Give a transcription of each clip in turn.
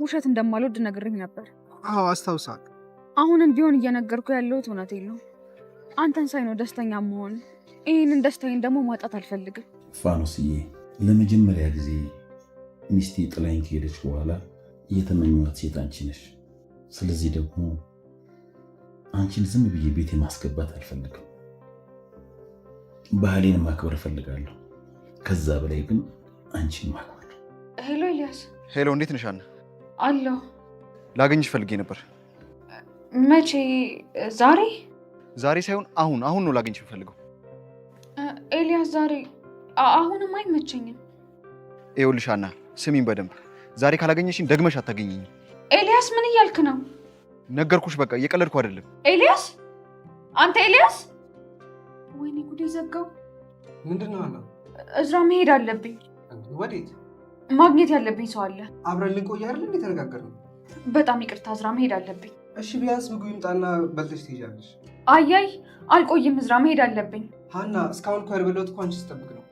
ውሸት እንደማልወድ ነግሬህ ነበር። አዎ አስታውሳለሁ። አሁንም ቢሆን እየነገርኩ ያለሁት እውነቴን ነው። አንተን ሳይ ነው ደስተኛ መሆን። ይህንን ደስታዬን ደግሞ ማጣት አልፈልግም። ፋኖስዬ፣ ለመጀመሪያ ጊዜ ሚስቴ ጥላኝ ከሄደች በኋላ የተመኘኋት ሴት አንቺ ነሽ። ስለዚህ ደግሞ አንቺን ዝም ብዬ ቤቴ ማስገባት አልፈልግም። ባህሌን ማክበር እፈልጋለሁ። ከዛ በላይ ግን አንቺን ማክበር። ሄሎ ኤልያስ። ሄሎ፣ እንዴት ነሽ? አለሁ። ላገኝሽ ፈልጌ ነበር። መቼ? ዛሬ? ዛሬ ሳይሆን አሁን ነው ላገኝሽ የምፈልገው። ኤልያስ ዛሬ አሁንም አይመቸኝም። ይኸውልሽ ሀና፣ ስሚኝ በደንብ። ዛሬ ካላገኘሽኝ ደግመሽ አታገኘኝም። ኤልያስ ምን እያልክ ነው? ነገርኩሽ፣ በቃ እየቀለድኩ አይደለም። ኤልያስ፣ አንተ ኤልያስ! ወይኔ ጉዴ ዘጋው። ምንድነው አለ? እዝራ መሄድ አለብኝ። ወዴት? ማግኘት ያለብኝ ሰው አለ። አብረን ልንቆይ አይደል እንዴ? ተነጋገርን። በጣም ይቅርታ እዝራ፣ መሄድ አለብኝ። እሺ ቢያንስ ምግቡ ይምጣና በልተሽ ትሄጃለሽ። አያይ አልቆይም እዝራ፣ መሄድ አለብኝ። ሀና፣ እስካሁን እኮ ያልበላሁት እኮ አንቺ ስጠብቅ ነው።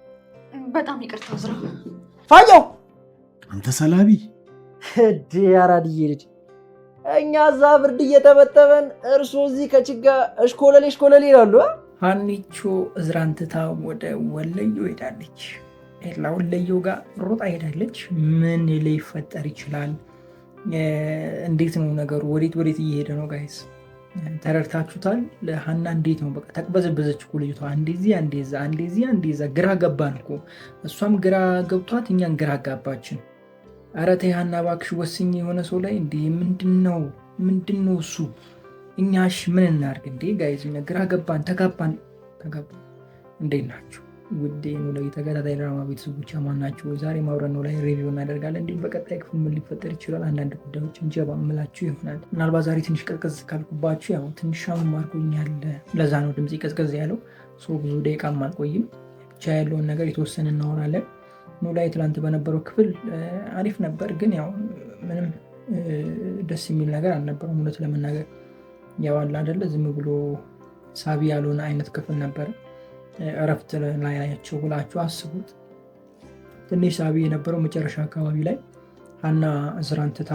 በጣም ይቅርታ እዝራ። ፋየው አንተ ሰላቢ እዲ አራድዬ ልጅ፣ እኛ እዛ ብርድ እየተበተበን እርሶ እዚህ ከችጋ እሽኮለሌ ይላሉ። ሀኒቾ እዝራን ትታ ወደ ወለዮ ሄዳለች። ኤላ ወለዮ ጋር ሮጣ ሄዳለች። ምን ሊፈጠር ይችላል? እንዴት ነው ነገሩ? ወዴት እየሄደ ነው? ጋይስ ተረድታችሁታል? ለሀና እንዴት ነው? በቃ ተቅበዘበዘች እኮ ልጅቷ። አንዴዛ ግራ ገባን እኮ። እሷም ግራ ገብቷት እኛን ግራ ጋባችን። ኧረ ተይ ሀና እባክሽ ወስኝ የሆነ ሰው ላይ እንዴ! ምንድን ነው እሱ? እኛሽ ምን እናድርግ እንዴ? ጋይዝ ግራ ገባን፣ ተጋባን። እንዴት ናችሁ ውዴ? ነው ላይ ተከታታይ ድራማ ቤተሰቦች ማን ናቸው? ዛሬ ማውረን ነው ላይ ሪቪው እናደርጋለን። እንዲሁም በቀጣይ ክፍል ምን ሊፈጠር ይችላል አንዳንድ ጉዳዮችን ጀባ ምላችሁ ይሆናል። ምናልባት ዛሬ ትንሽ ቀዝቀዝ ካልኩባችሁ ያው ትንሽ ሻም አልቆኛል፣ ለዛ ነው ድምጽ ቀዝቀዝ ያለው። ብዙ ደቂቃም አልቆይም። ብቻ ያለውን ነገር የተወሰነ እናወራለን። ነው ላይ ትላንት በነበረው ክፍል አሪፍ ነበር፣ ግን ያው ምንም ደስ የሚል ነገር አልነበረም እውነት ለመናገር። ያው አለ አይደለ ዝም ብሎ ሳቢ ያልሆነ አይነት ክፍል ነበር። እረፍት ላይ ናቸው ብላችሁ አስቡት። ትንሽ ሳቢ የነበረው መጨረሻ አካባቢ ላይ ሀና እዝራን ትታ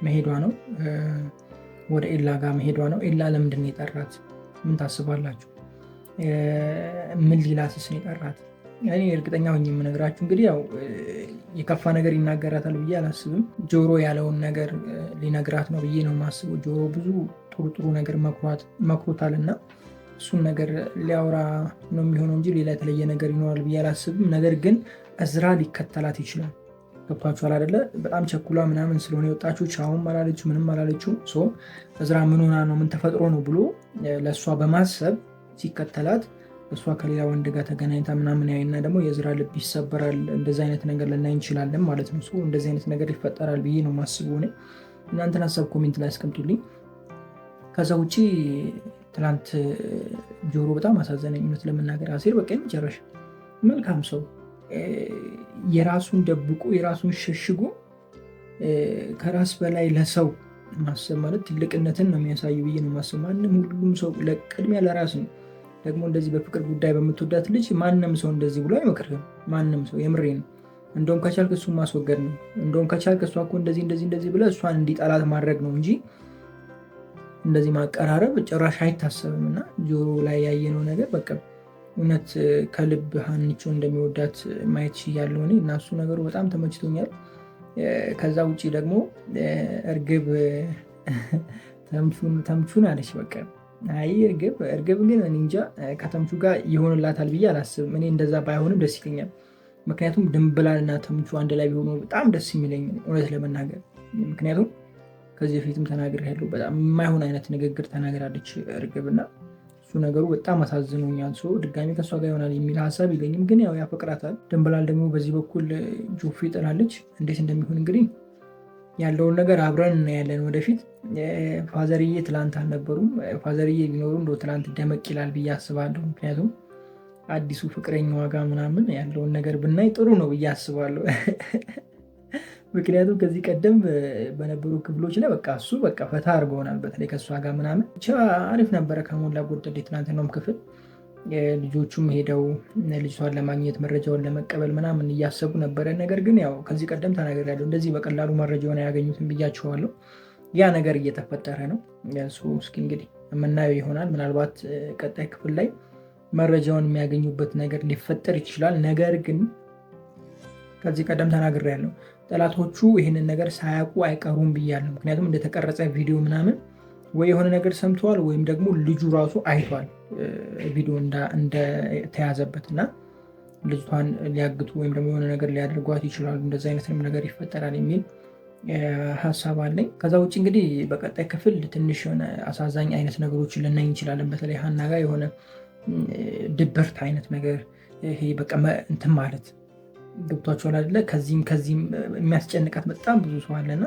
መሄዷ ነው፣ ወደ ኤላ ጋር መሄዷ ነው። ኤላ ለምንድን ነው የጠራት? ምን ታስባላችሁ? ምን ሊላትስ ነው የጠራት? እኔ እርግጠኛ ሆኜ የምነግራችሁ እንግዲህ ያው የከፋ ነገር ይናገራታል ብዬ አላስብም። ጆሮ ያለውን ነገር ሊነግራት ነው ብዬ ነው የማስበው። ጆሮ ብዙ ጥሩ ነገር መክሮታል እና እሱን ነገር ሊያወራ ነው የሚሆነው እንጂ ሌላ የተለየ ነገር ይኖራል ብዬ አላስብም። ነገር ግን እዝራ ሊከተላት ይችላል። ገብቷችኋል አይደለ? በጣም ቸኩላ ምናምን ስለሆነ የወጣችሁ ቻውም አላለችው ምንም አላለችው። እዝራ ምን ሆና ነው ምን ተፈጥሮ ነው ብሎ ለእሷ በማሰብ ሲከተላት እሷ ከሌላ ወንድ ጋር ተገናኝታ ምናምን ያይና ደግሞ የእዝራ ልብ ይሰበራል። እንደዚህ አይነት ነገር ልናይ እንችላለን ማለት ነው። እንደዚህ አይነት ነገር ይፈጠራል ብዬ ነው የማስበው። እናንተን ሀሳብ ኮሜንት ላይ አስቀምጡልኝ። ከዛ ውጭ ትላንት ጆሮ በጣም አሳዘነኝ እውነት ለመናገር። አሴር በቃ መጨረሻ መልካም ሰው የራሱን ደብቆ የራሱን ሸሽጎ ከራስ በላይ ለሰው ማሰብ ማለት ትልቅነትን ነው የሚያሳዩ ብዬ ነው ማሰብ። ሁሉም ሰው ቅድሚያ ለራስ ነው። ደግሞ እንደዚህ በፍቅር ጉዳይ በምትወዳት ልጅ ማንም ሰው እንደዚህ ብሎ አይመክርህም። ማንም ሰው የምሬ ነው። እንደውም ከቻልክ እሱን ማስወገድ ነው። እንደውም ከቻልክ እሷ እኮ እንደዚህ ብለህ እሷን እንዲጠላት ማድረግ ነው እንጂ እንደዚህ ማቀራረብ ጭራሽ አይታሰብም። እና ጆሮ ላይ ያየነው ነገር በቃ እውነት ከልብ ሀኒቾ እንደሚወዳት ማየት ችያለሁ እኔ እና እሱ ነገሩ በጣም ተመችቶኛል። ከዛ ውጭ ደግሞ እርግብ ተምቹን አለች። በቃ አይ እርግብ ግን እኔ እንጃ ከተምቹ ጋር ይሆንላታል ብዬ አላስብም። እኔ እንደዛ ባይሆንም ደስ ይለኛል። ምክንያቱም ድንብላልና ተምቹ አንድ ላይ ቢሆኑ በጣም ደስ የሚለኝ እውነት ለመናገር። ምክንያቱም ከዚህ በፊትም ተናግሬያለሁ፣ በጣም የማይሆን አይነት ንግግር ተናግራለች እርግብና እሱ ነገሩ በጣም አሳዝኖኛል። ድጋሚ ከእሷ ጋር ይሆናል የሚል ሀሳብ የለኝም፣ ግን ያው ያፈቅራታል። ድንብላል ደግሞ በዚህ በኩል ጆፌ ጥላለች። እንዴት እንደሚሆን እንግዲህ ያለውን ነገር አብረን እናያለን ወደፊት። ፋዘርዬ ትላንት አልነበሩም። ፋዘርዬ ቢኖሩ እንደው ትላንት ደመቅ ይላል ብዬ አስባለሁ። ምክንያቱም አዲሱ ፍቅረኛ ዋጋ ምናምን ያለውን ነገር ብናይ ጥሩ ነው ብዬ አስባለሁ። ምክንያቱም ከዚህ ቀደም በነበሩ ክፍሎች ላይ በቃ እሱ በቃ ፈታ አድርጎናል። በተለይ ከእሷ ጋር ምናምን ብቻ አሪፍ ነበረ ከሞላ ጎደል የትናንትናውም ክፍል። ልጆቹም ሄደው ልጅቷን ለማግኘት መረጃውን ለመቀበል ምናምን እያሰቡ ነበረ። ነገር ግን ያው ከዚህ ቀደም ተናግሬያለሁ፣ እንደዚህ በቀላሉ መረጃውን አያገኙትም ብያቸዋለሁ። ያ ነገር እየተፈጠረ ነው። እስኪ እንግዲህ የምናየው ይሆናል። ምናልባት ቀጣይ ክፍል ላይ መረጃውን የሚያገኙበት ነገር ሊፈጠር ይችላል። ነገር ግን ከዚህ ቀደም ተናግሬያለሁ፣ ጠላቶቹ ይህንን ነገር ሳያውቁ አይቀሩም ብያለሁ። ምክንያቱም እንደተቀረጸ ቪዲዮ ምናምን ወይ የሆነ ነገር ሰምተዋል ወይም ደግሞ ልጁ ራሱ አይቷል ቪዲዮ እንደተያዘበት እና ልጅቷን ሊያግቱ ወይም ደግሞ የሆነ ነገር ሊያደርጓት ይችላሉ። እንደዚህ አይነትንም ነገር ይፈጠራል የሚል ሀሳብ አለኝ። ከዛ ውጭ እንግዲህ በቀጣይ ክፍል ትንሽ የሆነ አሳዛኝ አይነት ነገሮችን ልናይ እንችላለን። በተለይ ሀና ጋር የሆነ ድብርት አይነት ነገር ይሄ በቃ እንትን ማለት ገብቷቸዋል አይደለ? ከዚህም የሚያስጨንቃት በጣም ብዙ ሰው አለና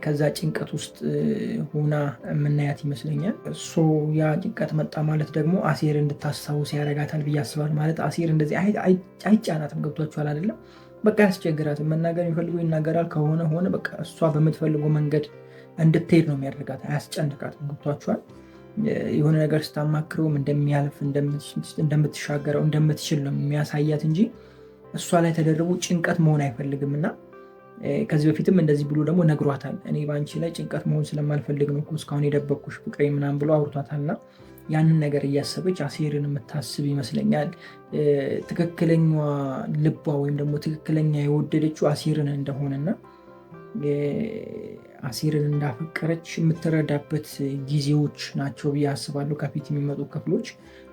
ከዛ ጭንቀት ውስጥ ሆና የምናያት ይመስለኛል። ያ ጭንቀት መጣ ማለት ደግሞ አሴር እንድታስታውስ ያደርጋታል ብዬ አስባለሁ። ማለት አሴር እንደዚህ አይጫናትም። ገብቷቸዋል አይደለም? በቃ ያስቸግራትም። መናገር የሚፈልገው ይናገራል፣ ከሆነ ሆነ። በቃ እሷ በምትፈልገው መንገድ እንድትሄድ ነው የሚያደርጋት፣ አያስጨንቃትም። ገብቷቸዋል። የሆነ ነገር ስታማክረውም እንደሚያልፍ እንደምትሻገረው እንደምትችል ነው የሚያሳያት እንጂ እሷ ላይ ተደርቦ ጭንቀት መሆን አይፈልግም። እና ከዚህ በፊትም እንደዚህ ብሎ ደግሞ ነግሯታል። እኔ በአንቺ ላይ ጭንቀት መሆን ስለማልፈልግ ነው እስካሁን የደበቅኩሽ ፍቅሬ ምናምን ብሎ አውርቷታልና ያንን ነገር እያሰበች አሴርን የምታስብ ይመስለኛል። ትክክለኛ ልቧ ወይም ደግሞ ትክክለኛ የወደደችው አሴርን እንደሆነና አሴርን እንዳፈቀረች የምትረዳበት ጊዜዎች ናቸው ብዬ አስባለሁ፣ ከፊት የሚመጡ ክፍሎች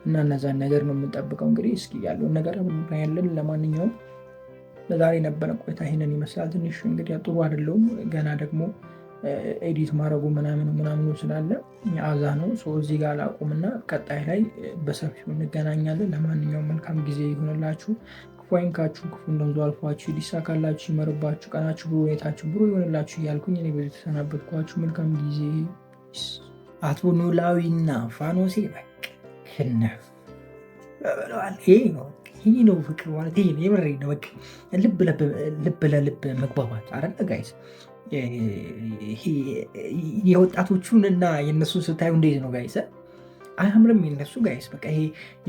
እና እነዛን ነገር ነው የምንጠብቀው። እንግዲህ እስኪ ያለውን ነገር ያለን። ለማንኛውም ለዛሬ ነበረ ቆይታ ይሄንን ይመስላል። ትንሽ እንግዲህ ጥሩ አይደለውም ገና ደግሞ ኤዲት ማድረጉ ምናምኑ ስላለ አዛ ነው። እዚህ ጋር ላቁምና ቀጣይ ላይ በሰፊው እንገናኛለን። ለማንኛውም መልካም ጊዜ ይሆንላችሁ፣ ክፉ አይንካችሁ፣ ክፉ እንደንዙ አልፏችሁ፣ ይሳካላችሁ፣ ይመርባችሁ፣ ቀናችሁ ብሩ፣ ሁኔታችሁ ብሩ ይሆንላችሁ እያልኩኝ እኔ በዚህ ተሰናበትኳችሁ። መልካም ጊዜ። አቶ ኖላዊና ፋኖሴ በቃ ክነፍ በበለዋል። ይሄ ነው ፍቅር ማለት፣ ይሄ ነው የምሬ ነው። በቃ ልብ ለልብ መግባባት አረለ ጋይስ። የወጣቶቹን እና የነሱን ስታዩ እንዴት ነው ጋይስ? አያምርም? የነሱ ጋይስ በቃ ይሄ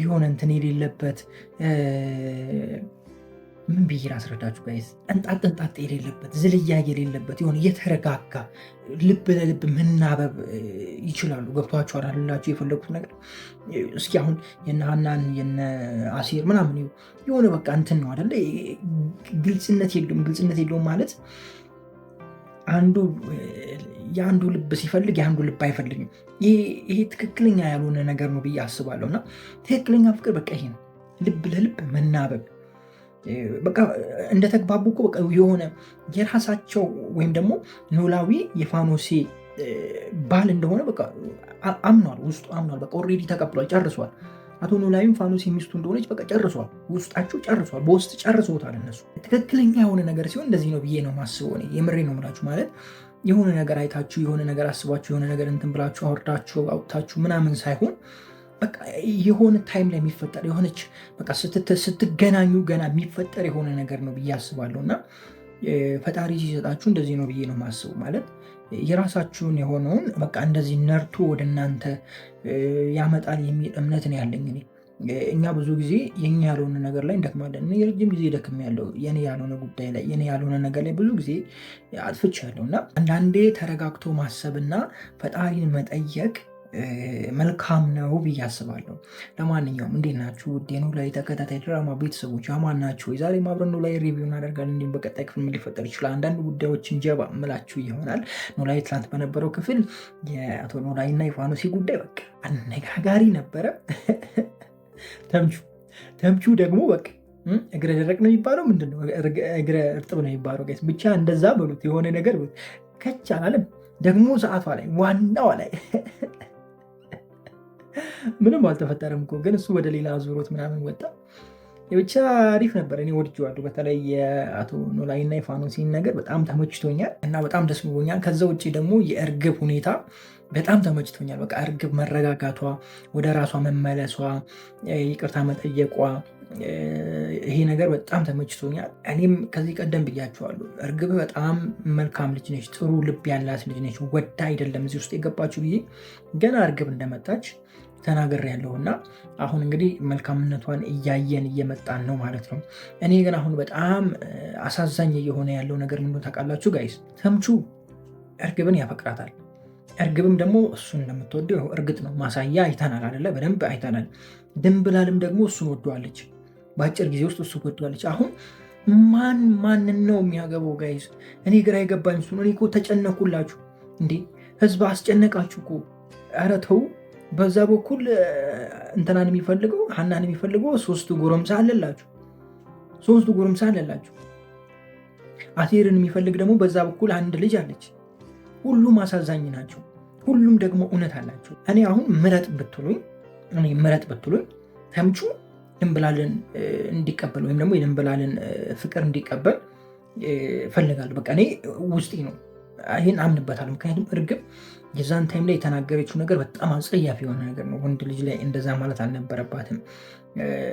የሆነ እንትን የሌለበት ምን ብዬ ላስረዳችሁ ጋይስ? እንጣጥ የሌለበት ዝልያ የሌለበት የሆነ የተረጋጋ ልብ ለልብ መናበብ ይችላሉ። ገብቷችኋል አላችሁ የፈለጉት ነገር። እስኪ አሁን የነ ሀናን የነ አሴር ምናምን የሆነ በቃ እንትን ነው አይደለ? ግልጽነት የለውም ማለት አንዱ የአንዱ ልብ ሲፈልግ የአንዱ ልብ አይፈልግም። ይሄ ትክክለኛ ያልሆነ ነገር ነው ብዬ አስባለሁ። እና ትክክለኛ ፍቅር በቃ ይሄ ነው፣ ልብ ለልብ መናበብ። በቃ እንደተግባቡ እኮ በቃ የሆነ የራሳቸው ወይም ደግሞ ኖላዊ የፋኖሴ ባል እንደሆነ በቃ አምኗል፣ ውስጡ አምኗል። በቃ ኦልሬዲ ተቀብሏል፣ ጨርሷል። አቶ ኖላዊም ፋኖሴ ሚስቱ እንደሆነች በቃ ጨርሷል፣ ውስጣቸው ጨርሷል፣ በውስጥ ጨርሶታል እነሱ። ትክክለኛ የሆነ ነገር ሲሆን እንደዚህ ነው ብዬ ነው ማስበው። እኔ የምሬ ነው የምላችሁ። ማለት የሆነ ነገር አይታችሁ የሆነ ነገር አስባችሁ የሆነ ነገር እንትን ብላችሁ አውርዳችሁ አውጥታችሁ ምናምን ሳይሆን በቃ የሆነ ታይም ላይ የሚፈጠር የሆነች በቃ ስትገናኙ ገና የሚፈጠር የሆነ ነገር ነው ብዬ አስባለሁ። እና ፈጣሪ ሲሰጣችሁ እንደዚህ ነው ብዬ ነው ማስበው። ማለት የራሳችሁን የሆነውን በቃ እንደዚህ ነርቶ ወደ እናንተ ያመጣል የሚል እምነት ነው ያለኝ እኔ። እኛ ብዙ ጊዜ የኛ ያልሆነ ነገር ላይ እንደክማለን። እኔ የረጅም ጊዜ ደክም ያለው የኔ ያልሆነ ጉዳይ ላይ የኔ ያልሆነ ነገር ላይ ብዙ ጊዜ አጥፍቻለሁ። እና አንዳንዴ ተረጋግቶ ማሰብና ፈጣሪን መጠየቅ መልካም ነው ብዬ አስባለሁ። ለማንኛውም እንዴት ናችሁ? ውድ የኖላዊ ተከታታይ ድራማ ቤተሰቦች አማን ናችሁ? የዛሬ አብረን ኖላዊ ሪቪው እናደርጋለን። እንዲሁም በቀጣይ ክፍል ምን ሊፈጠር ይችላል አንዳንድ ጉዳዮችን ጀባ ምላችሁ ይሆናል። ኖላዊ ትናንት በነበረው ክፍል የአቶ ኖላዊ እና የፋኖሴ ጉዳይ በቃ አነጋጋሪ ነበረ። ተምቹ ደግሞ በቃ እግረ ደረቅ ነው የሚባለው፣ ምንድነው እግረ እርጥብ ነው የሚባለው? ብቻ እንደዛ በሉት፣ የሆነ ነገር ከች አላለም። ደግሞ ሰዓቷ ላይ ዋናዋ ላይ ምንም አልተፈጠረም እኮ ግን እሱ ወደ ሌላ ዙሮት ምናምን ወጣ። ብቻ አሪፍ ነበር፣ እኔ ወድጄዋለሁ። በተለይ የአቶ ኖላዊ እና የፋኖሴን ነገር በጣም ተመችቶኛል እና በጣም ደስ ብሎኛል። ከዛ ውጭ ደግሞ የእርግብ ሁኔታ በጣም ተመችቶኛል። በቃ እርግብ መረጋጋቷ፣ ወደ ራሷ መመለሷ፣ ይቅርታ መጠየቋ፣ ይሄ ነገር በጣም ተመችቶኛል። እኔም ከዚህ ቀደም ብያቸዋለሁ፣ እርግብ በጣም መልካም ልጅ ነች፣ ጥሩ ልብ ያላት ልጅ ነች። ወዳ አይደለም እዚህ ውስጥ የገባችው ብዬ ገና እርግብ እንደመጣች ተናግሬያለሁ እና አሁን እንግዲህ መልካምነቷን እያየን እየመጣን ነው ማለት ነው። እኔ ግን አሁን በጣም አሳዛኝ እየሆነ ያለው ነገር ምንድነው ታውቃላችሁ ጋይስ? ተምቹ እርግብን ያፈቅራታል። እርግብም ደግሞ እሱን እንደምትወደው እርግጥ ነው፣ ማሳያ አይተናል አይደለ? በደንብ አይተናል። ድንብላልም ደግሞ እሱን ወደዋለች። በአጭር ጊዜ ውስጥ እሱ ወደዋለች። አሁን ማንን ነው የሚያገባው ጋይስ? እኔ ግራ የገባኝ እሱ ነው። እኔ እኮ ተጨነኩላችሁ እንዴ! ህዝብ አስጨነቃችሁ እኮ። ኧረ ተው። በዛ በኩል እንትናን የሚፈልገው ሀናን የሚፈልገው ሶስቱ ጎረምሳ አለላችሁ። አሴርን የሚፈልግ ደግሞ በዛ በኩል አንድ ልጅ አለች። ሁሉም አሳዛኝ ናቸው። ሁሉም ደግሞ እውነት አላቸው። እኔ አሁን ምረጥ ብትሉኝ ተምቹ ድንብላልን እንዲቀበል ወይም ደግሞ የድንብላልን ፍቅር እንዲቀበል ፈልጋለሁ። በቃ እኔ ውስጤ ነው፣ ይህን አምንበታለሁ። ምክንያቱም እርግብ የዛን ታይም ላይ የተናገረችው ነገር በጣም አጸያፊ የሆነ ነገር ነው። ወንድ ልጅ ላይ እንደዛ ማለት አልነበረባትም።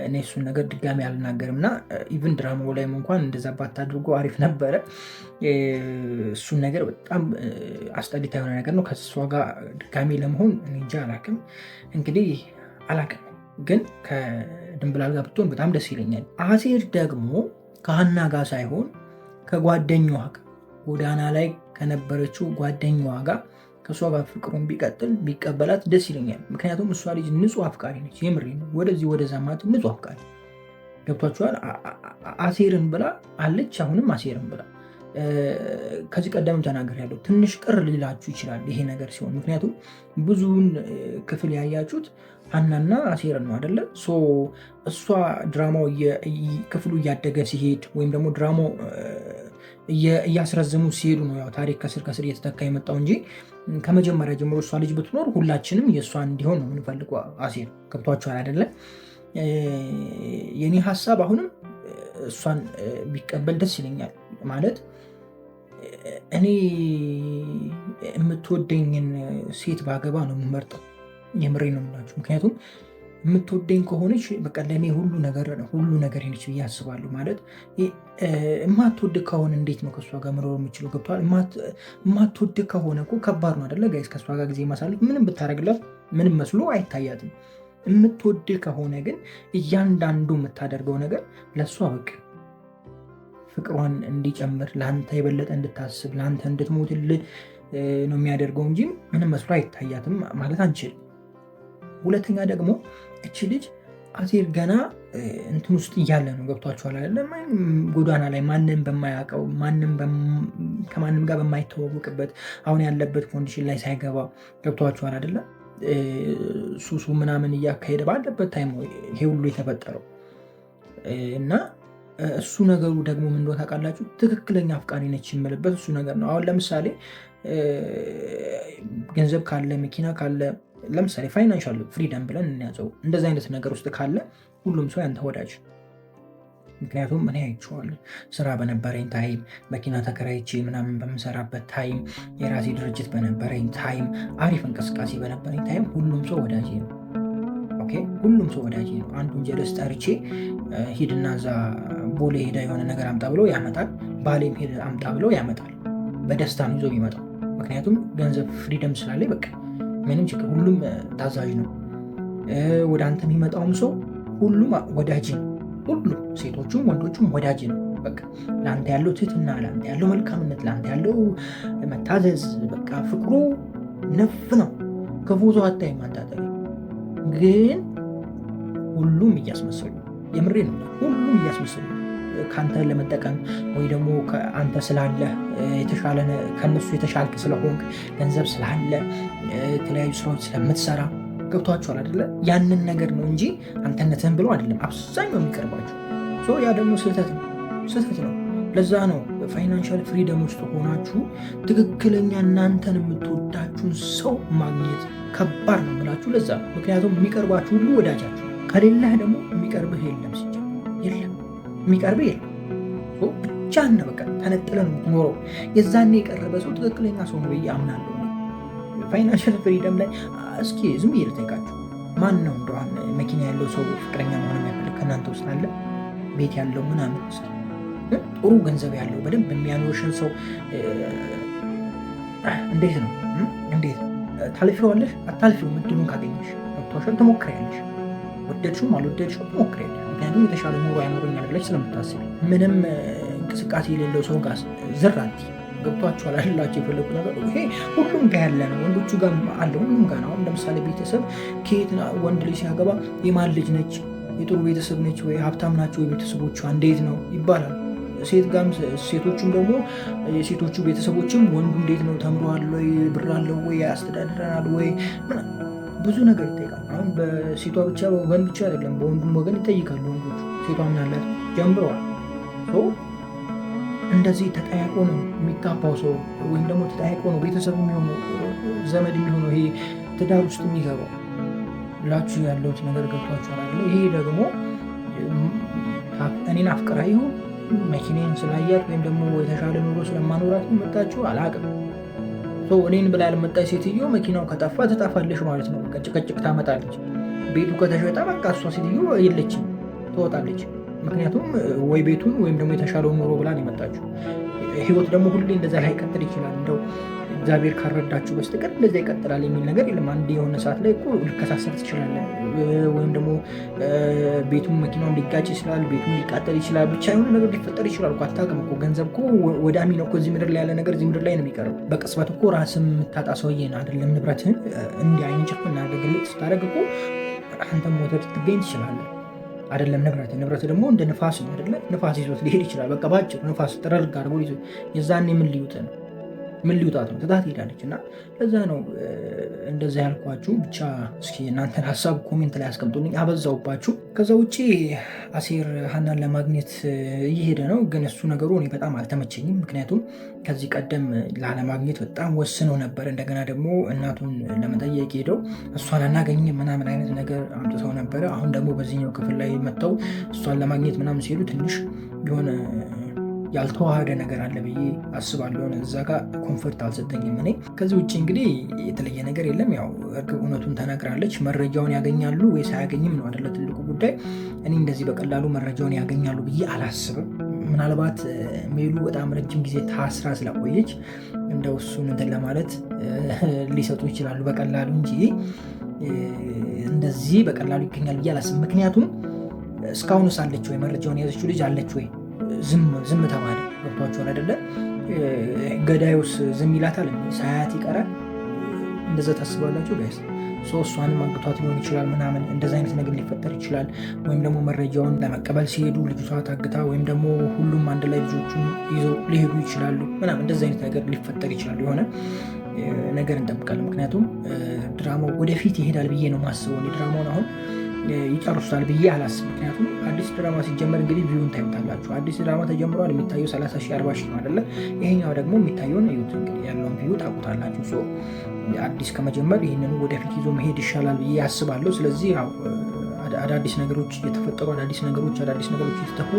እኔ እሱን ነገር ድጋሚ አልናገርም እና ኢቭን ድራማው ላይም እንኳን እንደዛ ባታድርጎ አሪፍ ነበረ። እሱን ነገር በጣም አስጠሊታ የሆነ ነገር ነው። ከሷ ጋር ድጋሚ ለመሆን እንጃ አላቅም። እንግዲህ አላቅም፣ ግን ከድንብላል ጋር ብትሆን በጣም ደስ ይለኛል። አሴር ደግሞ ከሀና ጋር ሳይሆን ከጓደኛዋ ጋር ጎዳና ላይ ከነበረችው ጓደኛዋ ጋር ከእሷ ጋር ፍቅሩን ቢቀጥል ቢቀበላት ደስ ይለኛል። ምክንያቱም እሷ ልጅ ንጹህ አፍቃሪ ነች። የምሬ ነው። ወደዚህ ወደዛ ማለት ንጹህ አፍቃሪ ገብቷችኋል። አሴርን ብላ አለች፣ አሁንም አሴርን ብላ። ከዚህ ቀደም ተናግሬያለሁ። ትንሽ ቅር ሊላችሁ ይችላል ይሄ ነገር ሲሆን፣ ምክንያቱም ብዙውን ክፍል ያያችሁት ሀናና አሴርን ነው አይደለ? እሷ ድራማው ክፍሉ እያደገ ሲሄድ ወይም ደግሞ ድራማው እያስረዘሙ ሲሄዱ ነው ያው ታሪክ ከስር ከስር እየተተካ የመጣው እንጂ ከመጀመሪያ ጀምሮ እሷ ልጅ ብትኖር ሁላችንም የእሷ እንዲሆን ነው የምንፈልገው። አሴር ገብቷችኋል አይደለ? የኔ ሀሳብ አሁንም እሷን ቢቀበል ደስ ይለኛል። ማለት እኔ የምትወደኝን ሴት ባገባ ነው የምመርጠው። የምሬ ነው የምላችሁ። ምክንያቱም የምትወደኝ ከሆነች በቃ ለእኔ ሁሉ ነገር ነች ብዬ አስባለሁ። ማለት የማትወድ ከሆነ እንዴት ነው ከእሷ ጋር መኖር የምችለው? ገብቶሃል? የማትወድ ከሆነ እኮ ከባድ ነው አይደለ ጋይስ? ከእሷ ጋር ጊዜ ማሳለፍ ምንም ብታደርግላት ምንም መስሎ አይታያትም። የምትወድ ከሆነ ግን እያንዳንዱ የምታደርገው ነገር ለእሷ በቃ ፍቅሯን እንዲጨምር፣ ለአንተ የበለጠ እንድታስብ፣ ለአንተ እንድትሞትልህ ነው የሚያደርገው እንጂ ምንም መስሎ አይታያትም ማለት አንችልም። ሁለተኛ ደግሞ እቺ ልጅ አሴር ገና እንትን ውስጥ እያለ ነው። ገብቷችኋል አይደለም? ጎዳና ላይ ማንም በማያውቀው ከማንም ጋር በማይተዋወቅበት አሁን ያለበት ኮንዲሽን ላይ ሳይገባ ገብቷችኋል አይደለም? ሱሱ ምናምን እያካሄደ ባለበት ታይም ይሄ ሁሉ የተፈጠረው እና እሱ ነገሩ ደግሞ ምን እንደሆነ ታውቃላችሁ? ትክክለኛ አፍቃሪ ነች የምልበት እሱ ነገር ነው። አሁን ለምሳሌ ገንዘብ ካለ መኪና ካለ ለምሳሌ ፋይናንሻል ፍሪደም ብለን እንያዘው። እንደዚህ አይነት ነገር ውስጥ ካለ ሁሉም ሰው ያንተ ወዳጅ። ምክንያቱም እኔ አይቼዋለሁ። ስራ በነበረኝ ታይም፣ መኪና ተከራይቼ ምናምን በምሰራበት ታይም፣ የራሴ ድርጅት በነበረኝ ታይም፣ አሪፍ እንቅስቃሴ በነበረኝ ታይም ሁሉም ሰው ወዳጅ ነው። ኦኬ፣ ሁሉም ሰው ወዳጅ ነው። አንዱን ጀለስ ጠርቼ ሂድና እዛ ቦሌ ሄዳ የሆነ ነገር አምጣ ብሎ ያመጣል። ባሌም ሄድ አምጣ ብሎ ያመጣል። በደስታ ነው ይዞ የሚመጣው። ምክንያቱም ገንዘብ ፍሪደም ስላለ በቃ ምንም ችግር፣ ሁሉም ታዛዥ ነው። ወደ አንተ የሚመጣውም ሰው ሁሉም ወዳጅ ነው። ሁሉም ሴቶቹም ወንዶቹም ወዳጅ ነው። በቃ ለአንተ ያለው ትህትና፣ ለአንተ ያለው መልካምነት፣ ለአንተ ያለው መታዘዝ፣ በቃ ፍቅሩ ነፍ ነው። ከፎቶ አታይም አንታጠቢ። ግን ሁሉም እያስመሰሉ፣ የምሬ ነው፣ ሁሉም እያስመሰሉ ከአንተ ለመጠቀም ወይ ደግሞ አንተ ስላለ የተሻለ ከነሱ የተሻልክ ስለሆንክ ገንዘብ ስላለ የተለያዩ ስራዎች ስለምትሰራ ገብቷቸዋል አይደለ? ያንን ነገር ነው እንጂ አንተነትህን ብሎ አይደለም አብዛኛው የሚቀርባቸው። ያ ደግሞ ስህተት ነው። ለዛ ነው ፋይናንሻል ፍሪደም ውስጥ ሆናችሁ ትክክለኛ እናንተን የምትወዳችሁን ሰው ማግኘት ከባድ ነው ብላችሁ። ለዛ ነው ምክንያቱም የሚቀርባችሁ ሁሉ ወዳጃችሁ፣ ከሌለህ ደግሞ የሚቀርብህ የለም። የለም የሚቀርብህ የለም። ብቻህን በቃ ተነጥለን የምትኖረው። የዛኔ የቀረበ ሰው ትክክለኛ ሰው ነው ብዬ አምናለሁ። ፋይናንሻል ፍሪደም ላይ እስኪ ዝም ብዬ ልጠይቃችሁ፣ ማን ነው እንደዋን መኪና ያለው ሰው ፍቅረኛ መሆን የማይፈልግ ከእናንተ ውስጥ አለ? ቤት ያለው ምናምን ውስጥ ጥሩ ገንዘብ ያለው በደንብ የሚያኖርሽን ሰው እንዴት ነው? እንዴት ታልፊዋለሽ? አታልፊው። ምድሉን ካገኘሽ ገብቷሻል። ትሞክሪያለሽ፣ ወደድሽም አልወደድሽም ትሞክሪያለሽ። ምክንያቱም የተሻለ ኑሮ ያኖረኛል ብለሽ ስለምታስቢ ምንም እንቅስቃሴ የሌለው ሰው ጋር ዝር አትይ። ገብቷችኋል አይደላችሁ? የፈለጉት ነገር ይሄ ሁሉም ጋር ያለ ነው። ወንዶቹ ጋር አለ፣ ሁሉም ጋር ነው። አሁን ለምሳሌ ቤተሰብ ከየት ወንድ ልጅ ሲያገባ የማን ልጅ ነች፣ የጥሩ ቤተሰብ ነች ወይ፣ ሀብታም ናቸው ወይ ቤተሰቦቿ እንዴት ነው ይባላል። ሴት ጋርም ሴቶቹም ደግሞ የሴቶቹ ቤተሰቦችም ወንዱ እንዴት ነው፣ ተምሯል ወይ፣ ብር አለው ወይ፣ ያስተዳድረናል ወይ፣ ብዙ ነገር ይጠይቃል። አሁን በሴቷ ብቻ ወገን ብቻ አይደለም፣ በወንዱም ወገን ይጠይቃሉ ወንዶቹ። ሴቷ ምን አላት ጀምረዋል። እንደዚህ ተጠያይቆ ነው የሚጋባው ሰው ወይም ደግሞ ተጠያይቆ ነው ቤተሰብ የሚሆነው ዘመድ የሚሆነው ይሄ ትዳር ውስጥ የሚገባው ብላችሁ ያለሁት ነገር ገብቷችኋል አይደል? ይሄ ደግሞ እኔን አፍቅራ ይሁን መኪናን ስላያት ወይም ደግሞ የተሻለ ኑሮ ስለማኖራት መጣችሁ አላውቅም። እኔን ብላ ያልመጣች ሴትዮ መኪናው ከጠፋ ትጠፋለች ማለት ነው። ጭቅጭቅ ታመጣለች። ቤቱ ከተሸጠ በቃ እሷ ሴትዮ የለችም፣ ትወጣለች። ምክንያቱም ወይ ቤቱን ወይም ደግሞ የተሻለው ኑሮ ብላ ነው የመጣችሁ። ህይወት ደግሞ ሁሌ እንደዛ ላይ ይቀጥል ይችላል። እንደው እግዚአብሔር ካረዳችሁ በስተቀር እንደዛ ይቀጥላል የሚል ነገር የለም። አንድ የሆነ ሰዓት ላይ እኮ ልከሳሰር ትችላለህ፣ ወይም ደግሞ ቤቱን መኪናውን ሊጋጭ ይችላል፣ ቤቱን ሊቃጠል ይችላል። ብቻ የሆነ ነገር ሊፈጠር ይችላል እኮ አታውቅም እኮ። ገንዘብ እኮ ወዳሚ ነው እኮ። እዚህ ምድር ላይ ያለ ነገር እዚህ ምድር ላይ ነው የሚቀረው። በቅጽበት እኮ ራስን የምታጣ ሰውዬን አይደለም ንብረትህን እንዲህ አይን ጭፍና ግልጽ ስታደርግ እኮ አንተም ሞተር ትገኝ ትችላለህ። አይደለም ንብረት ደግሞ እንደ ንፋስ ነው አይደለ? ንፋስ ይዞት ሊሄድ ይችላል። በቃ ባጭሩ ንፋስ ጥረርግ አድርጎ ይዞ የዛኔ ምን ሊውጣት ነው? ትታት ሄዳለች። እና ለዛ ነው እንደዛ ያልኳችሁ። ብቻ እስኪ እናንተን ሀሳብ ኮሜንት ላይ አስቀምጡልኝ፣ አበዛውባችሁ። ከዛ ውጭ አሴር ሀናን ለማግኘት እየሄደ ነው፣ ግን እሱ ነገሩ እኔ በጣም አልተመቸኝም። ምክንያቱም ከዚህ ቀደም ላለማግኘት በጣም ወስነው ነበር። እንደገና ደግሞ እናቱን ለመጠየቅ ሄደው እሷን አናገኝም ምናምን አይነት ነገር አምጥተው ነበረ። አሁን ደግሞ በዚህኛው ክፍል ላይ መጥተው እሷን ለማግኘት ምናምን ሲሄዱ ትንሽ የሆነ ያልተዋሃደ ነገር አለ ብዬ አስባለሁ። እዛ ጋር ኮንፈርት አልሰጠኝም እኔ። ከዚህ ውጭ እንግዲህ የተለየ ነገር የለም። ያው እርግብ እውነቱን ተናግራለች። መረጃውን ያገኛሉ ወይስ አያገኝም ነው አይደለ ትልቁ ጉዳይ። እኔ እንደዚህ በቀላሉ መረጃውን ያገኛሉ ብዬ አላስብም። ምናልባት ሜሉ በጣም ረጅም ጊዜ ታስራ ስለቆየች እንደው እሱን እንትን ለማለት ሊሰጡ ይችላሉ በቀላሉ እንጂ እንደዚህ በቀላሉ ይገኛል ብዬ አላስብም። ምክንያቱም እስካሁን ሳለች ወይ መረጃውን የያዘችው ልጅ አለች ወይ? ዝም ተባለ። ገብቷችኋል አይደለ? ገዳዩስ ዝም ይላታል? ሳያት ይቀራል? እንደዛ ታስባላችሁ ጋይስ? እሷንም አግቷት ሊሆን ይችላል ምናምን፣ እንደዚ አይነት ነገር ሊፈጠር ይችላል። ወይም ደግሞ መረጃውን ለመቀበል ሲሄዱ ልጅቷ ታግታ፣ ወይም ደግሞ ሁሉም አንድ ላይ ልጆቹን ይዘው ሊሄዱ ይችላሉ ምናምን፣ እንደዚ አይነት ነገር ሊፈጠር ይችላል። የሆነ ነገር እንጠብቃለን። ምክንያቱም ድራማው ወደፊት ይሄዳል ብዬ ነው ማስበው። ድራማውን አሁን ይጨርሱታል ብዬ አላስብ። ምክንያቱም አዲስ ድራማ ሲጀመር እንግዲህ ቪውን ታዩታላችሁ። አዲስ ድራማ ተጀምሯል። የሚታየው 30 ሺህ 40 ሺህ ነው አይደለ? ይሄኛው ደግሞ የሚታየውን እዩት እንግዲህ ያለውን ቪው ታውቁታላችሁ። አዲስ ከመጀመር ይህንን ወደፊት ይዞ መሄድ ይሻላል ብዬ አስባለሁ። ስለዚህ አዳዲስ ነገሮች እየተፈጠሩ አዳዲስ ነገሮች እየተተፉ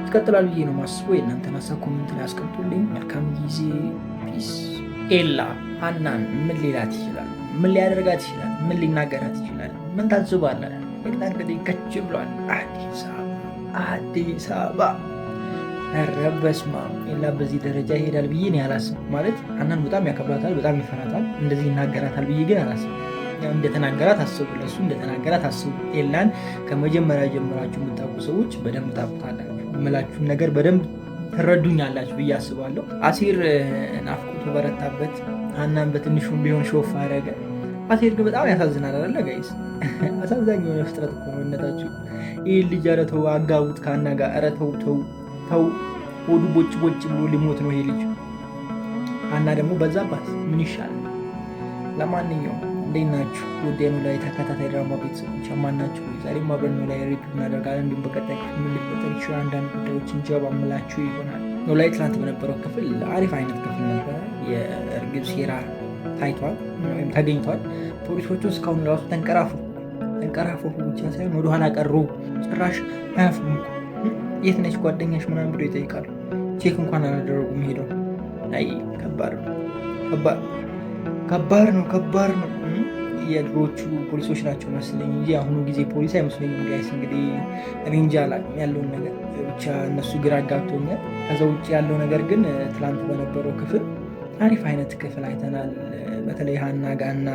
ይቀጥላል ብዬ ነው ማስበው። የእናንተን ሀሳብ ኮሜንት ላይ አስቀምጡልኝ። መልካም ጊዜ። ፒስ። ኤላ ሀናን ምን ሊላት ይችላል? ምን ሊያደርጋት ይችላል? ምን ሊናገራት ይችላል? ምን ታዝባለህ? እንግዲህ ከች ብሏል አዲስ አበባ። ኧረ በስመ አብ! ኤላ በዚህ ደረጃ ይሄዳል ብዬ እኔ አላስብም። ማለት ሀናን በጣም ያከብራታል፣ በጣም ይፈራታል። እንደዚህ ይናገራታል ብዬ ግን አላስብም። እንደተናገራት አስቡ፣ ለእሱ እንደተናገራት አስቡ። ኤላን ከመጀመሪያ ጀምራችሁ የምታውቁ ሰዎች በደንብ ታውቁታላችሁ። የምላችሁን ነገር በደንብ ትረዱኛላችሁ ብዬ አስባለሁ። አሴር ናፍቆቱ በረታበት፣ ሀናን በትንሹም ቢሆን ሾፍ አደረገ። አሴር ግን በጣም ያሳዝናል አይደለ ጋይስ? አሳዛኝ የሆነ ፍጥረት እኮ ነው እነታችሁ። ይህ ልጅ ኧረ ተው አጋቡት ከሀና ጋር። ኧረ ተው ሆዱ ቦጭ ብሎ ሊሞት ነው ይሄ ልጅ። ሀና ደግሞ በዛባት። ምን ይሻላል? ለማንኛውም እንዴት ናችሁ? ወደኑ ላይ ተከታታይ ድራማ ቤተሰቦች ማናችሁ? ዛሬም አብረን ላይ ሪቪው እናደርጋለን። እንዲሁም በቀጣይ ክፍል ምን ሊፈጠር ይችላል አንዳንድ ጉዳዮችን ጀባ ምላችሁ ይሆናል። ነው ላይ ትናንት በነበረው ክፍል አሪፍ አይነት ክፍል ነበረ። የእርግብ ሴራ ታይቷል ወይም ተገኝቷል። ፖሊሶቹ እስካሁን ራሱ ተንቀራፉ ብቻ ሳይሆን ወደኋላ ቀሩ። ጭራሽ አያፍሩም። የት ነች ጓደኛሽ ምናምን ብሎ ይጠይቃሉ። ቼክ እንኳን አላደረጉም ሄደው። አይ ከባድ ነው። የድሮቹ ፖሊሶች ናቸው መስለኝ እንጂ አሁኑ ጊዜ ፖሊስ አይመስለኝም ጋይስ። እንግዲህ ሬንጅ አላውቅም ያለውን ነገር ብቻ እነሱ ግራ አጋብቶኛል። ከዛ ውጭ ያለው ነገር ግን ትላንት በነበረው ክፍል አሪፍ አይነት ክፍል አይተናል። በተለይ ሀና ጋና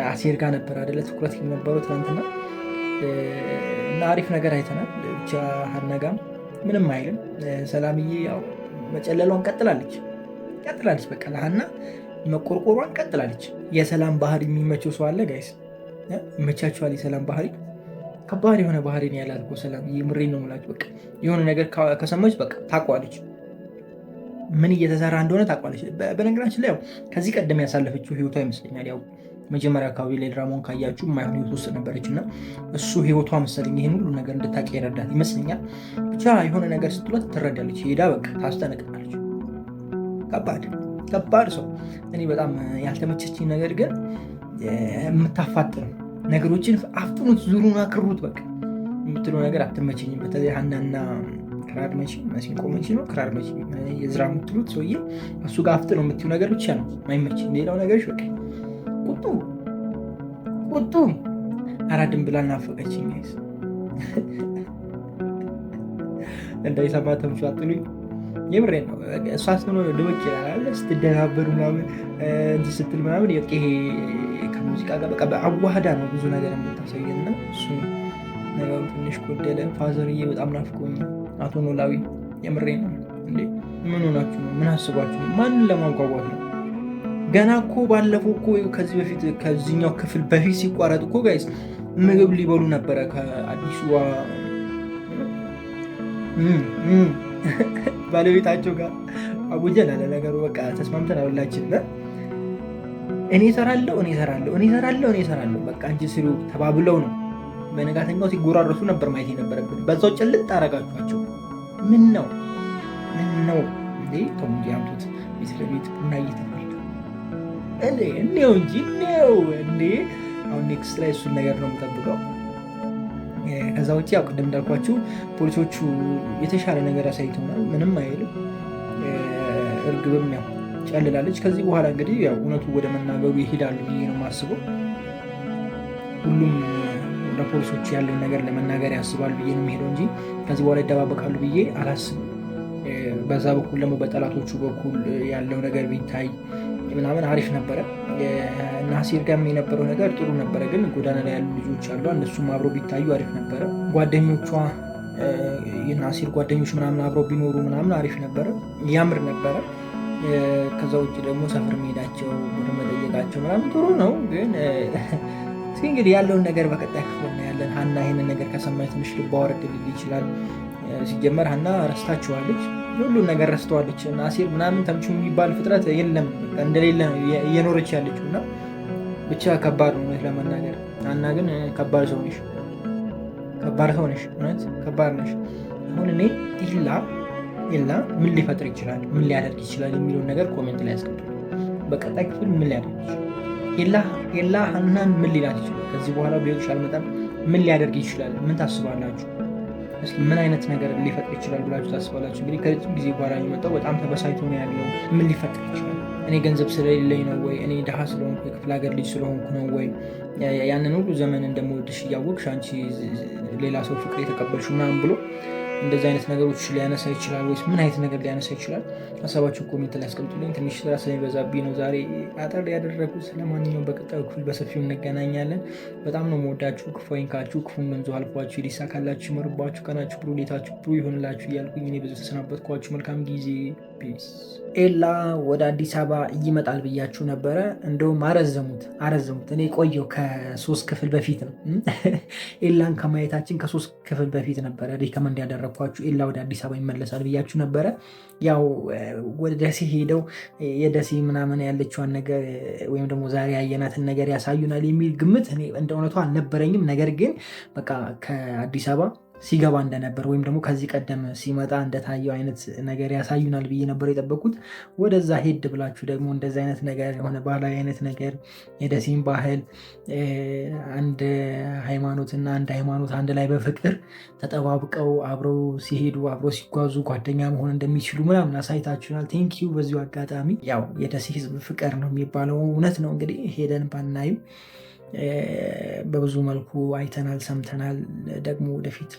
አሴር ጋር ነበር አይደለ ትኩረት የነበረው ትናንትና እና አሪፍ ነገር አይተናል። ብቻ ሀናጋም ምንም አይልም። ሰላምዬ ያው መጨለሏን ቀጥላለች። በቃ ለሀና መቆርቆሯን ቀጥላለች። የሰላም ባህሪ የሚመቸው ሰው አለ ጋይስ? ይመቻችኋል? የሰላም ባህሪ ከባድ የሆነ ባህሪ ነው ያላት እኮ ሰላም። ምሬን ነው የምላችሁ። በቃ የሆነ ነገር ከሰማች በቃ ታውቋለች፣ ምን እየተሰራ እንደሆነ ታውቋለች። በነገራችን ላይ ያው ከዚህ ቀደም ያሳለፈችው ህይወቷ ይመስለኛል። ያው መጀመሪያ አካባቢ ላይ ድራማውን ካያችሁ የማይሆን ህይወት ውስጥ ነበረች እና እሱ ህይወቷ መሰለኝ ይህን ሁሉ ነገር እንድታውቅ ይረዳት ይመስለኛል። ብቻ የሆነ ነገር ስትሏት ትረዳለች፣ ሄዳ በቃ ታስጠነቅቃለች። ከባድ ሰው። እኔ በጣም ያልተመቸችኝ ነገር ግን የምታፋጥነው ነገሮችን አፍጥኑት፣ ዙሩን አክሩት በቃ የምትለው ነገር አትመቸኝም። በተለይ ሀናና ክራር መቺ መሲንቆ መቺ ነው ክራር መቺ የዝራ የምትሉት ሰውዬ እሱ ጋር አፍጥነው የምትይው ነገር ብቻ ነው ማይመችኝ። ሌላው ነገሮች በቃ ቁጡ አራድን ብላ ናፈቀችኝ። እንዳይሰማ ተምቹ አትሉኝ። የምሬ ነው። እሷ ስትሆነ ድበቅ ይላል ስትደናበሩ ምናምን እንትን ስትል ምናምን ይሄ ከሙዚቃ ጋር በቃ አዋህዳ ነው ብዙ ነገር የምታሳየና እሱ ነገሩ ትንሽ ጎደለ። ፋዘርዬ በጣም ናፍቆኝ። አቶ ኖላዊ የምሬ ነው። እንዴ ምን ሆናችሁ ነው? ምን አስባችሁ ነው? ማንን ለማንቋቋት ነው? ገና እኮ ባለፈው እኮ ከዚህ በፊት ከዚህኛው ክፍል በፊት ሲቋረጥ እኮ ጋይስ ምግብ ሊበሉ ነበረ ከአዲሱ ባለቤታቸው ጋር አቡጀን አለ ነገሩ። በቃ ተስማምተን ሁላችን እኔ እሰራለሁ በቃ እንጂ ስሩ ተባብለው ነው። በነጋተኛው ሲጎራረሱ ነበር ማየት የነበረብን። በዛው ጭልጥ አረጋችኋቸው። ምን ነው እንዴ? ተው እንጂ አምጡት ቤት ለቤት ቡና እየተባለ እኔው እንጂ እንዴ። አሁን ኔክስት ላይ እሱን ነገር ነው የምጠብቀው። ከዛ ውጭ ያው ቅድም እንዳልኳችሁ ፖሊሶቹ የተሻለ ነገር አሳይተውናል። ምንም አይልም። እርግብም ያው ጨልላለች። ከዚህ በኋላ እንግዲህ ያው እውነቱ ወደ መናገሩ ይሄዳሉ ብዬ ነው የማስበው። ሁሉም ለፖሊሶቹ ያለውን ነገር ለመናገር ያስባል ብዬ ነው የሚሄደው እንጂ ከዚህ በኋላ ይደባበቃሉ ብዬ አላስብም። በዛ በኩል ደግሞ በጠላቶቹ በኩል ያለው ነገር ቢታይ ምናምን አሪፍ ነበረ። ናሲር ጋርም የነበረው ነገር ጥሩ ነበረ፣ ግን ጎዳና ላይ ያሉ ልጆች አሉ፣ እነሱም አብረው ቢታዩ አሪፍ ነበረ። ጓደኞቿ የናሲር ጓደኞች ምናምን አብረው ቢኖሩ ምናምን አሪፍ ነበረ፣ ያምር ነበረ። ከዛ ውጭ ደግሞ ሰፈር መሄዳቸው ወደ መጠየቃቸው ምናምን ጥሩ ነው፣ ግን እስኪ እንግዲህ ያለውን ነገር በቀጣይ ክፍል እናያለን። ሀና ይህንን ነገር ከሰማች ትንሽ ልቧ ወረድ ሊል ይችላል። ሲጀመር ሀና ረስታችኋለች፣ ሁሉን ነገር ረስተዋለች። ናሲር ምናምን ተምቹ የሚባል ፍጥረት የለም እንደሌለ ነው እየኖረች ያለችው እና ብቻ ከባድ ነው እውነት ለመናገር። ሀና ግን ከባድ ሰው ነሽ፣ እውነት ከባድ ነሽ። አሁን እኔ ኢላ ምን ሊፈጥር ይችላል፣ ምን ሊያደርግ ይችላል የሚለውን ነገር ኮሜንት ላይ ያስቀምጡ። በቀጣይ ክፍል ምን ሊያደርግ ይችላል? ኢላ ሀናን ምን ሊላት ይችላል? ከዚህ በኋላ ቢሆንሽ አልመጣም ምን ሊያደርግ ይችላል? ምን ታስባላችሁ? እስኪ ምን አይነት ነገር ሊፈጥር ይችላል ብላችሁ ታስባላችሁ? እንግዲህ ከረጅም ጊዜ በኋላ የመጣው በጣም ተበሳጭቶ ነው ያለው። ምን ሊፈጥር ይችላል? እኔ ገንዘብ ስለሌለኝ ነው ወይ? እኔ ድሃ ስለሆንኩ የክፍለ ሀገር ልጅ ስለሆንኩ ነው ወይ? ያንን ሁሉ ዘመን እንደምወድሽ እያወቅሽ አንቺ ሌላ ሰው ፍቅር የተቀበልሽ ምናምን ብሎ እንደዚህ አይነት ነገሮች ሊያነሳ ይችላል ወይስ ምን አይነት ነገር ሊያነሳ ይችላል? ሀሳባችሁ ኮሜንት ላይ አስቀምጡልኝ። ትንሽ ስራ ስለሚበዛብኝ ነው ዛሬ አጠር ያደረጉት። ስለማንኛውም በቀጣዩ ክፍል በሰፊው እንገናኛለን። በጣም ነው የምወዳችሁ። ክፉ አይንካችሁ፣ ክፉን መንዞ አልፏችሁ፣ ሊሳካላችሁ፣ ይመርባችሁ፣ ቀናችሁ ብሩ፣ ሌታችሁ ብሩ ይሆንላችሁ እያልኩኝ እኔ ብዙ ተሰናበትኳችሁ። መልካም ጊዜ። ፒስ። ኤላ ወደ አዲስ አበባ ይመጣል ብያችሁ ነበረ። እንደውም አረዘሙት። እኔ ቆየው ከ3 ክፍል በፊት ነው ኤላን ከማየታችን ከ3 ክፍል በፊት ነበረ ሪከመንድ ያደረግኳችሁ። ኤላ ወደ አዲስ አበባ ይመለሳል ብያችሁ ነበረ። ያው ወደ ደሴ ሄደው የደሴ ምናምን ያለችዋን ነገር ወይም ደግሞ ዛሬ ያየናትን ነገር ያሳዩናል የሚል ግምት እኔ እንደ እውነቱ አልነበረኝም። ነገር ግን በቃ ከአዲስ አበባ ሲገባ እንደነበር ወይም ደግሞ ከዚህ ቀደም ሲመጣ እንደታየው አይነት ነገር ያሳዩናል ብዬ ነበር የጠበቁት። ወደዛ ሄድ ብላችሁ ደግሞ እንደዚህ አይነት ነገር የሆነ ባህላዊ አይነት ነገር የደሴን ባህል አንድ ሃይማኖትና አንድ ሃይማኖት አንድ ላይ በፍቅር ተጠባብቀው አብረው ሲሄዱ አብረው ሲጓዙ ጓደኛ መሆን እንደሚችሉ ምናምን አሳይታችሁናል። ቴንኪዩ። በዚሁ አጋጣሚ ያው የደሴ ሕዝብ ፍቅር ነው የሚባለው እውነት ነው። እንግዲህ ሄደን ባናይም በብዙ መልኩ አይተናል፣ ሰምተናል። ደግሞ ወደፊት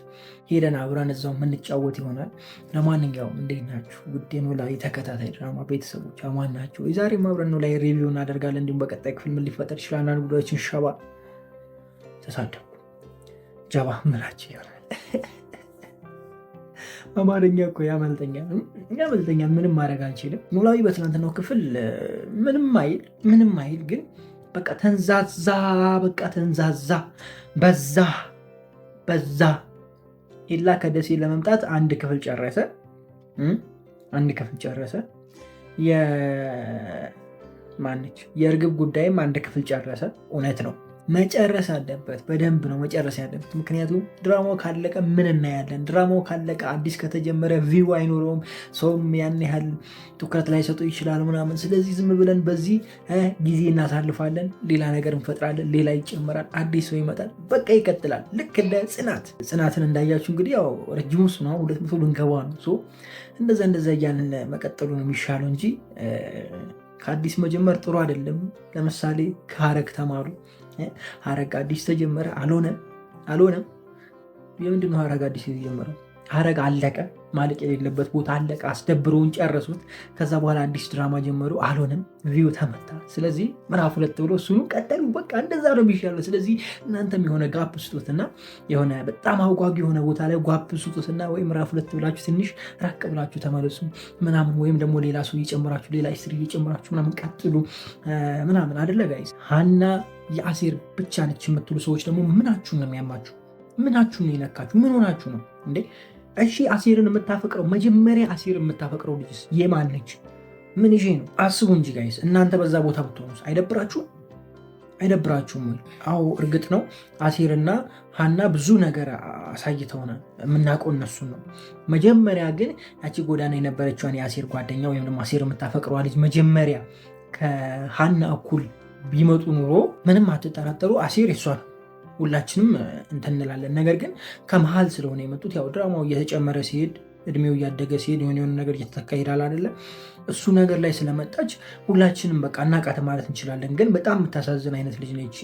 ሄደን አብረን እዛው የምንጫወት ይሆናል። ለማንኛውም እንዴት ናችሁ ውድ ኖላዊ ተከታታይ ድራማ ቤተሰቦች? አማን ናቸው? የዛሬም አብረን ኖላዊ ሪቪው እናደርጋለን። እንዲሁም በቀጣይ ክፍል ምን ሊፈጠር ይችላል አንዳንድ ጉዳዮችን ሸባ ተሳደብኩ ጀባ ምላቸው ይሆናል። አማርኛ እኮ ያመልጠኛል። ምንም ማድረግ አልችልም። ኖላዊ በትናንትናው ክፍል ምንም አይል ግን በቃ ተንዛዛ፣ በዛ። ኤላ ከደሴ ለመምጣት አንድ ክፍል ጨረሰ። የእርግብ ጉዳይም አንድ ክፍል ጨረሰ። እውነት ነው መጨረስ አለበት፣ በደንብ ነው መጨረስ ያለበት። ምክንያቱም ድራማው ካለቀ ምን እናያለን? ድራማው ካለቀ አዲስ ከተጀመረ ቪው አይኖረውም፣ ሰውም ያን ያህል ትኩረት ላይ ሰጡ ይችላል ምናምን። ስለዚህ ዝም ብለን በዚህ ጊዜ እናሳልፋለን፣ ሌላ ነገር እንፈጥራለን፣ ሌላ ይጨመራል፣ አዲስ ሰው ይመጣል፣ በቃ ይቀጥላል። ልክ እንደ ጽናትን እንዳያችሁ እንግዲህ ያው ረጅሙ እሱ ነው፣ 200 ልንገባ ነው። እንደዛ እያልን መቀጠሉ ነው የሚሻለው እንጂ ከአዲስ መጀመር ጥሩ አይደለም። ለምሳሌ ከሀረግ ተማሩ። ሀረግ አዲስ ተጀመረ፣ አልሆነም። የምንድን ነው ሀረግ አዲስ የተጀመረው? ሀረግ አለቀ፣ ማለቅ የሌለበት ቦታ አለቀ፣ አስደብረውን ጨረሱት። ከዛ በኋላ አዲስ ድራማ ጀመሩ፣ አልሆነም፣ ቪው ተመታ። ስለዚህ ምዕራፍ 2 ብሎ እሱኑ ቀጠሉ። በቃ እንደዛ ነው የሚሻለው። ስለዚህ እናንተም የሆነ ጋፕ ስጡትና የሆነ በጣም አጓጊ የሆነ ቦታ ላይ ጋፕ ስጡትና ወይ ምዕራፍ 2 ብላችሁ ትንሽ ራቅ ብላችሁ ተመለሱ ምናምን፣ ወይም ደግሞ ሌላ ሰው እየጨመራችሁ ሌላ ስትሪ እየጨመራችሁ ምናምን ቀጥሉ ምናምን አይደለ ጋይስ? ሀና የአሴር ብቻ ነች የምትሉ ሰዎች ደግሞ ምናችሁን ነው የሚያማችሁ? ምናችሁን ነው የነካችሁ? ምን ሆናችሁ ነው እንዴ? እሺ አሴርን የምታፈቅረው መጀመሪያ አሴርን የምታፈቅረው ልጅስ የማን ነች? ምን ይዤ ነው? አስቡ እንጂ ጋይስ፣ እናንተ በዛ ቦታ ብትሆኑስ አይደብራችሁም ወይ? አዎ እርግጥ ነው አሴርና ሀና ብዙ ነገር አሳይተውናል፣ የምናውቀው እነሱን ነው። መጀመሪያ ግን ያቺ ጎዳና የነበረችዋን የአሴር ጓደኛ ወይም ደግሞ አሴር የምታፈቅረዋ ልጅ መጀመሪያ ከሀና እኩል ቢመጡ ኑሮ ምንም አትጠራጠሩ፣ አሴር የሷ ነው። ሁላችንም እንትን እንላለን። ነገር ግን ከመሀል ስለሆነ የመጡት ያው ድራማው እየተጨመረ ሲሄድ እድሜው እያደገ ሲሄድ የሆነ ነገር እየተተካ ይሄዳል አይደለ? እሱ ነገር ላይ ስለመጣች ሁላችንም በቃ እናቃት ማለት እንችላለን። ግን በጣም የምታሳዝን አይነት ልጅ ነች።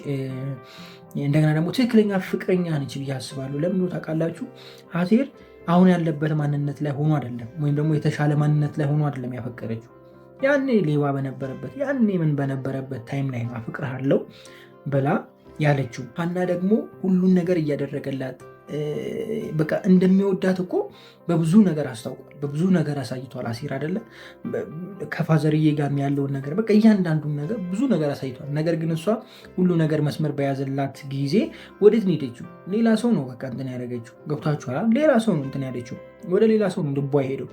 እንደገና ደግሞ ትክክለኛ ፍቅረኛ ነች ብዬ አስባለሁ። ለምን ታውቃላችሁ? አሴር አሁን ያለበት ማንነት ላይ ሆኖ አይደለም፣ ወይም ደግሞ የተሻለ ማንነት ላይ ሆኖ አይደለም ያፈቀረችው። ያኔ ሌባ በነበረበት ያኔ ምን በነበረበት ታይም ላይ አፍቅርሃለሁ ብላ ያለችው። ሀና ደግሞ ሁሉን ነገር እያደረገላት በቃ እንደሚወዳት እኮ በብዙ ነገር አስታውቋል፣ በብዙ ነገር አሳይቷል። አሴር አይደለ ከፋዘርዬ ጋር ያለውን ነገር በቃ እያንዳንዱን ነገር ብዙ ነገር አሳይቷል። ነገር ግን እሷ ሁሉ ነገር መስመር በያዘላት ጊዜ ወዴት ነው ሄደችው? ሌላ ሰው ነው በቃ እንትን ያደረገችው። ገብቷችኋል? ሌላ ሰው ነው እንትን ያለችው፣ ወደ ሌላ ሰው ነው ልቧ ሄደው።